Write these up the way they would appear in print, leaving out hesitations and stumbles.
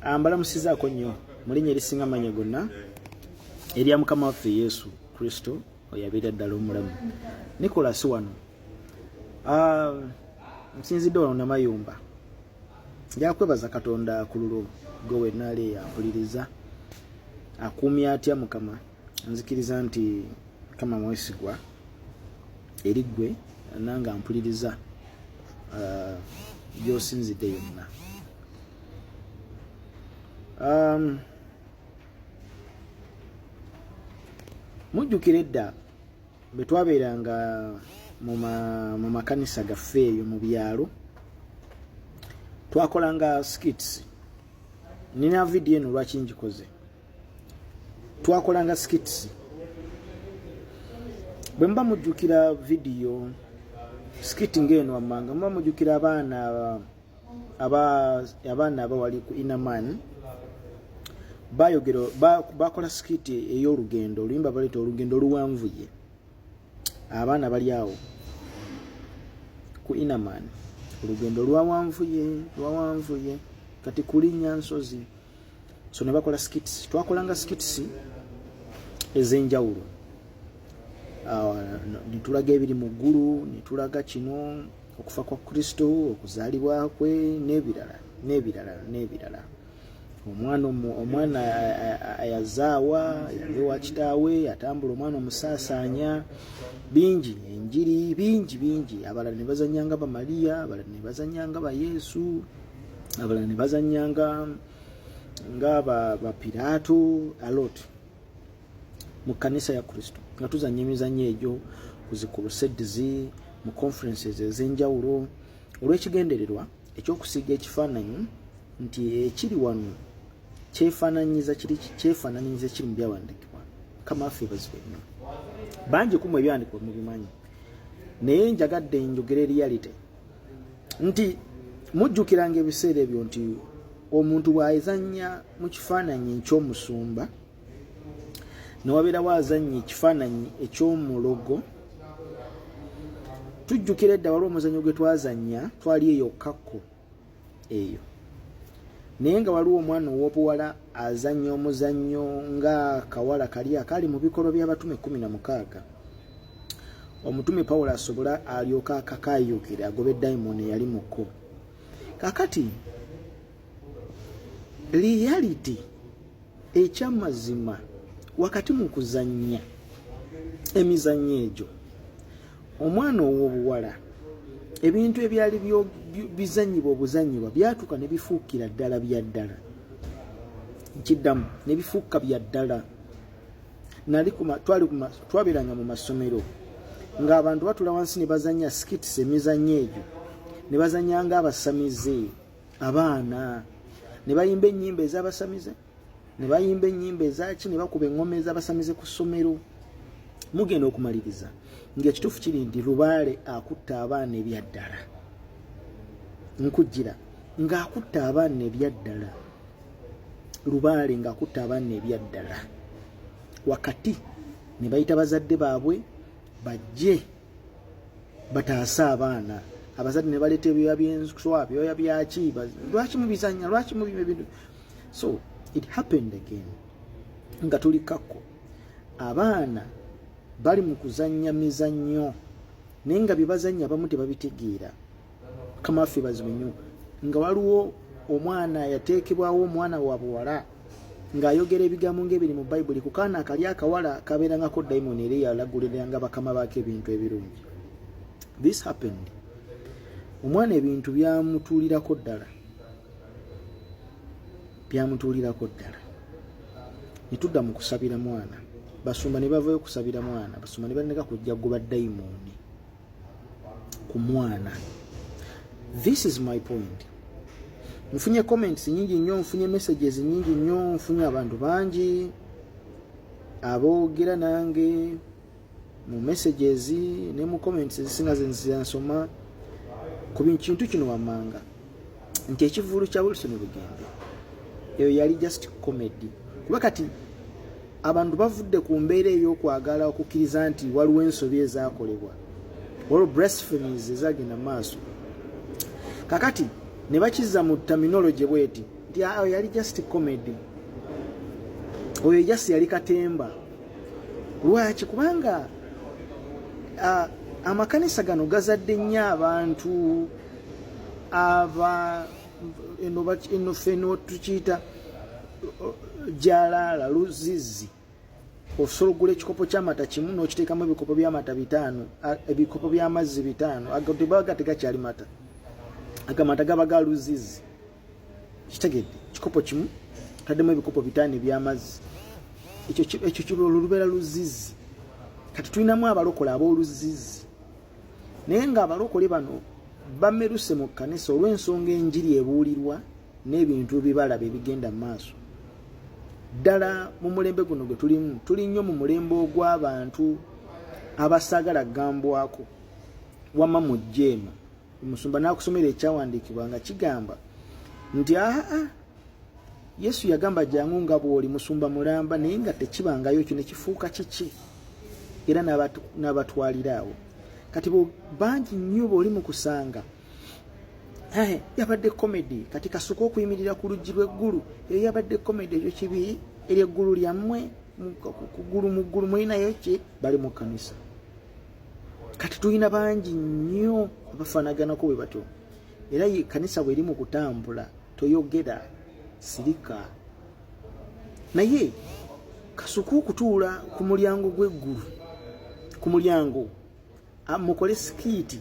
Mbalamusizaako nnyo mu linnya erisinga amannya gonna erya Mukama waffe Yesu Kristo oyabeera ddala omulamu. Nicholas wano nsinzidde wano Namayumba. Nja kwebaza Katonda ku lulwo gwe wennaali ampuliriza akuumya atya Mukama. Nzikiriza nti Mukama mwesigwa eri ggwe nange ampuliriza gy'osinzidde yonna. Mujjukira edda bwe twabeeranga mu makanisa gaffe eyo mu byalo twakolanga skits. Nina video eno lwaki ngikoze. Twakolanga skits. Bwe mba mujjukira video skit ng'eno wammanga mba mujjukira abaana abawali ku Inaman bayogero bakola skit ey'olugendo oluyimba baleeta olugendo luwanvuye. Abaana bali awo ku Inaman olugendo lwawanvuye kati kulinnya nsozi. So ne bakola skits. Twakolanga skits ez'enjawulo. Nitulaga ebiri mu ggulu, nitulaga kino okufa kwa Kristo, okuzaalibwa kwe n'ebirala. Omwana ayazaawa yalewa kitaawe atambula omwana omusaasaanya bingi enjiri bingi. Abalala ne bazannyanga ba Maria, abalala ne bazannyanga ba Yesu, abalala ne bazannyanga nga ba Piraato alot mu kanisa ya Kristo nga tuzannya emizannyo egyo kuzikurusedizi mu conferences ez'enjawulo olw'ekigendererwa ekyokusiiga ekifaananyi nti ekiri wano kyefaananyiza kiri mu byawandiikibwa. Mukama waffe bazibe nnyo. Bangi kumu ebyandikibwa mu bimanyi naye njagadde njogere reality nti mujjukiranga ebiseera ebyo nti omuntu bw'azannya mu kifaananyi eky'omusumba newabeera wazannya ekifaananyi eky'omulogo. Tujjukira edda waliwo omuzannyo gwe twazannya twali eyo kakko eyo, naye nga waliwo omwana ow'obuwala azannya omuzannyo nga kawala kali akali mu bikolo by'abatume 16. Omutume Pawulo asobola alyoka akakaayuukira agobe dayimoni eyali mu kko. Kakati reality ekyamazima wakati mu kuzannya emizannyo egyo omwana ow'obuwala ebintu ebyali bizannyibwa obuzannyibwa byatuuka ne bifuukira ddala bya ddala. Nkiddamu ne bifuuka bya ddala. Twabeeranga mu masomero ng'abantu batula wansi ne bazannya skits emizannyo egyo ne bazannyanga abasamize abaana ne bayimba ennyimba ez'abasamize ne bayimba ennyimba ezaki ne bakuba eŋŋoma ez'abasamize ku ssomero. Mugenda okumaliriza ng'ekituufu kiri nti Lubaale akutta abaana ebyaddala. Nkujjira ng'akutta abaana ebyaddala. Lubaale ng'akutta abaana ebyaddala. Wakati ne bayita bazadde baabwe bajje bataase abaana. Abazadde ne baleeta ebyoya by'enswa byoya byaki lwaki mubizannya lwaki mubima ebintu. So it happened again nga tuli kakko abaana bali mu kuzannya mizannyo naye nga bye bazannya abamu tebabitegeera. Mukama waffe bazibu nnyo nga waliwo omwana yateekebwawo omwana wa buwala ng'ayogera ebigambo ng'ebiri mu Bayibuli ku kaana akali akawala kabeerangako dayimoni era yalaguliriranga bakama baako ebintu ebirungi. This happened. Omwana ebintu byamutuulirako ddala. Ne tudda mu kusabira mwana. Basumba ne bavayo kusabira mwana. Basumba ne baleka kujja kugoba dayimoni ku mwana. This is my point. Nfunye comments nyingi nnyo, nfunye messages nyingi nnyo, nfunye abantu bangi aboogera nange mu messages ne mu comments ezisinga nsoma ku kintu kino wammanga nti ekivulu kya Wilson Bugembe eyo yali just comedy. Kuba kati abantu bavudde ku mbeera ey'okwagala okukkiriza nti waliwo ensobi ezaakolebwa, waliwo blasphemies ezagenda maaso. Kakati ne bakiza mu terminology bweti nti yali just comedy, oyo just yali katemba. Lwaki? Kubanga amakanisa gano gazadde nnyo abantu eno feno tukiyita jalala luzizi. Osobola okugula ekikopo ky'amata kimu n'okiteekamu ebikopo by'amata 5, ebikopo by'amazzi 5. Ago tebaga tegakyali mata, agamata gaba ga luzizi. Kitegedde ekikopo kimu taddemu ebikopo 5 eby'amazzi. Ekyo kiba lubeera luzizi. Kati tulinamu abalokola ab'oluzizi, naye ng'abalokole bano bameruse mu kkanisa olw'ensonga enjiri ebuulirwa n'ebintu ebibalaba ebigenda mu maaso. Ddala mu mulembe guno gwe tulimu, tuli nnyo mu mulembe ogw'abantu abasaagala kugambwako wamma mu jjeema. Omusumba n'akusomera ekyawandiikibwa nga kigamba nti Yesu yagamba jangu nga bw'oli musumba mulamba, naye nga tekibangayo ekyo ne kifuuka kiki era n'abatwalira awo. Kati bangi nnyo bw'oli mu kusanga yabadde komedi, kati kasuka okuyimirira ku luggi lw'eggulu, eyo yabadde komedi. Ekyo kibi ery'eggulu lyammwe mu ggulu mulinayo ki? Bali mu kkanisa. Kati tulina bangi nnyo abafaanaganako bwe batyo, era ekkanisa bw'eri mu kutambula toyogera, sirika. Naye kasuka okutuula ku mulyango gw'eggulu, ku mulyango mukole sikiiti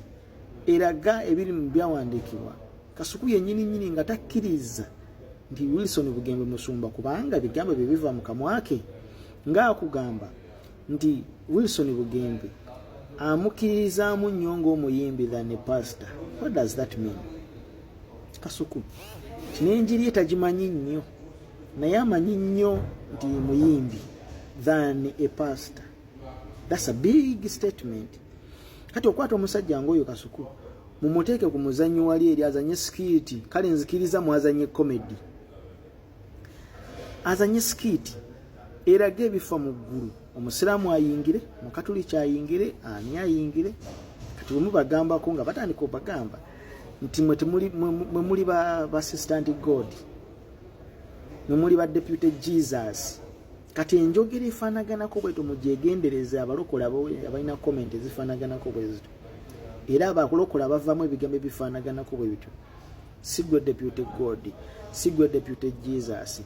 eraga ebiri mu byawandiikibwa. Kasuku yennyini nga takkiriza nti Wilson Bugembe musumba, kubanga ebigambo bye biva mu kamwa ke, ng'akugamba nti Wilson Bugembe amukkirizaamu nnyo ng'omuyimbi than a pastor. What does that mean? Kasuku n'enjiri etagimanyi nnyo, naye amanyi nnyo nti muyimbi than a pastor. That's a big statement. Kati okwata omusajja ng'oyo Kasuku mumuteeke ku muzannyo wali eri azanye skiti, kale nzikiriza mwazanye comedy, azanye skiti erage ebifa mu ggulu. Omusiraamu ayingire, mukatuliki ayingire, ani ayingire. Kati bwe mubagambako nga batandika obagamba nti mwe muli ba assistant God, mwe muli ba deputy Jesus. Kati enjogera efaanaganako bweto mugyegendereze abalokola abalina comment ezifaanaganako bwe zito, era abalokola bavaamu ebigambo ebifaanaganako bwe bityo. Si gwe deputy God, si gwe deputy Jesus,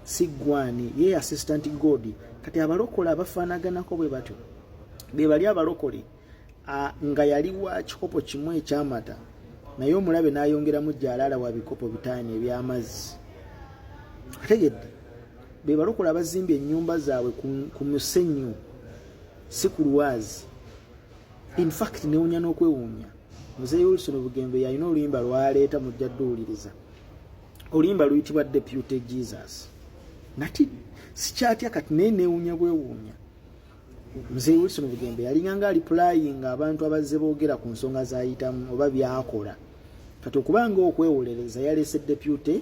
si gwani ye assistant God. Kati abalokola abafaanaganako bwe batyo be bali abalokole nga yaliwa kikopo kimu ekyamata, naye omulabe n'ayongeramu jalaala wa bikopo 5 eby'amazzi. Ategedde be balokola abazimbye ennyumba zaabwe ku musenyu, si ku lwazi. In fact newunya n'okwewuunya, Muzeeyi Wilson Bugembe yalina oluyimba lwaleeta mujja dduwuliriza. Oluyimba luyitibwa Deputy Jesus. Nati sikyatya kati naye newunya bwewuunya. Muzeeyi Wilson Bugembe yalinganga aliplaying abantu abazze boogera ku nsonga z'ayitamu oba byakola. Kati okubanga okwewolereza yaleese Deputy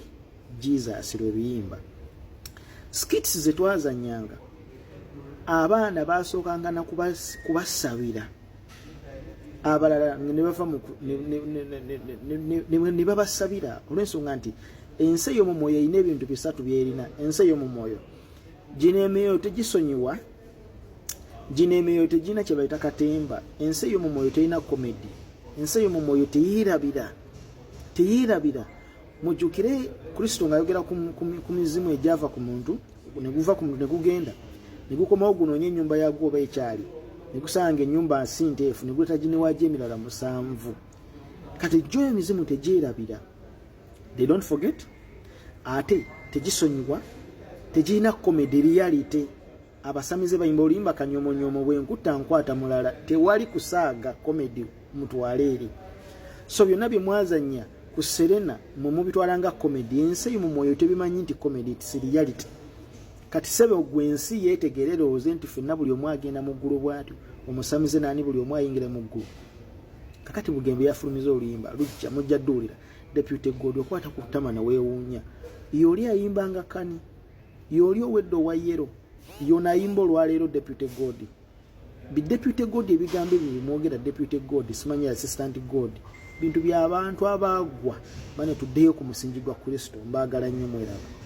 Jesus lwe luyimba. Skits ze twazannyanga, abaana basookanga na kubasabira, abalala ne bava ne babasabira olw'ensonga nti ensi ey'omu mwoyo erina ebintu 3 byerina. Ensi ey'omu mwoyo gino emyoyo tegisonyiwa, gino emyoyo tegina kye bayita katemba. Ensi ey'omu mwoyo terina komedi, ensi ey'omu mwoyo teyirabira. Mujjukire Kristo ng'ayogera ku mizimu egyava ku muntu, ne guva ku muntu ne gugenda, ne gukomawo gunoonya ennyumba yagwo oba ekyali, ne gusanga ennyumba nsi nteefu, ne gwetaginiwaajyo emirala 7. Kati gyo emizimu tegyerabira, they don't forget, ate tegisonyiwa, tegirina komedi reality. Abasamize bayimba oluyimba kanyomonyomo bwenkutta nkwata mulala, tewali kusaaga komedi mutwale eri. So byonna bye mwazannya ku Serena mwe mubitwalanga komedi. Ensi mu mwoyo tebimanyi nti komedi it's reality. Kati sebe ogwensi yetegerera oze nti fenna buli omu agenda mu ggulu bwatyo, omusamize nani buli omu ayingira mu ggulu. Kakati Bugembe yafulumiza oluyimba lujja mujja dduulira Deputy God okwata ku ttama na weewuunya. Yoli ayimbanga kani, yoli owedde owa yero, yona ayimba olwaleero Deputy God. Bi Deputy God ebigambo ebyo bimwogera Deputy God, simanyi assistant God. bintu by'abantu abaagwa bane tuddeyo ku musingi gwa Kristo. Mbaagala nnyo mweraba.